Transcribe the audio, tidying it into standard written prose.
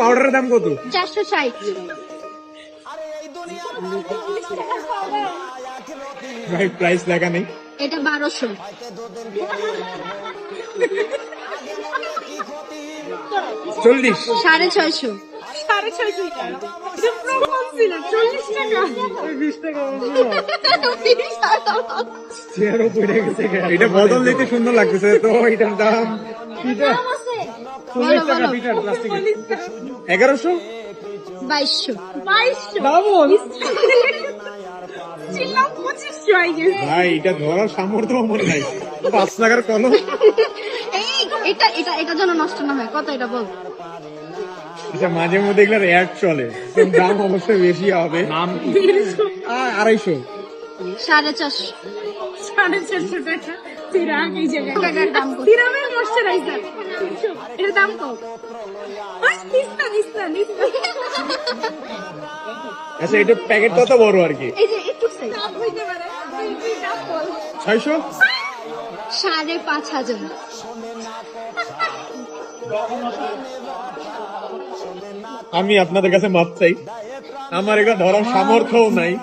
পাউডারের দাম কত? 460। ভাই প্রাইস লেখা নেই। এটা 1200। চল্লিশ। 650। 650 এটা প্রোমো ছিল 40 টাকা। 20 টাকা চেয়ারও পড়ে গেছে। এটা বদল দিতে সুন্দর লাগতেছে তো এটার দাম বলো, 40 টাকা বলো। Peter plastic. 1100 2200। 2200 ডাবল। ছিলাম 2500 আই গেস। ভাই এটা ধরার সামর্থ্য মনে নাই। 5 টাকার কলম। এই এটা এটা এটা যেন নষ্ট না হয়। কত এটা বল? এটা মাঝে মধ্যে এগুলোর অ্যাড চলে, দাম অবশ্যই বেশি হবে। নাম 250। 450। 450 টাকা সিরাম এই জায়গায় টাকার দাম কত? সিরামের ময়শ্চারাইজার এর দাম কত? ওই নিস্তা আচ্ছা এটা প্যাকেট কত বড় আর কি? এই যে একটু সাইজ। দাম হইতে পারে তুই দাম বল। 600। 5500। আমি আপনাদের কাছে মাপ চাই, আমার এটা ধরার সামর্থ্যও নাই।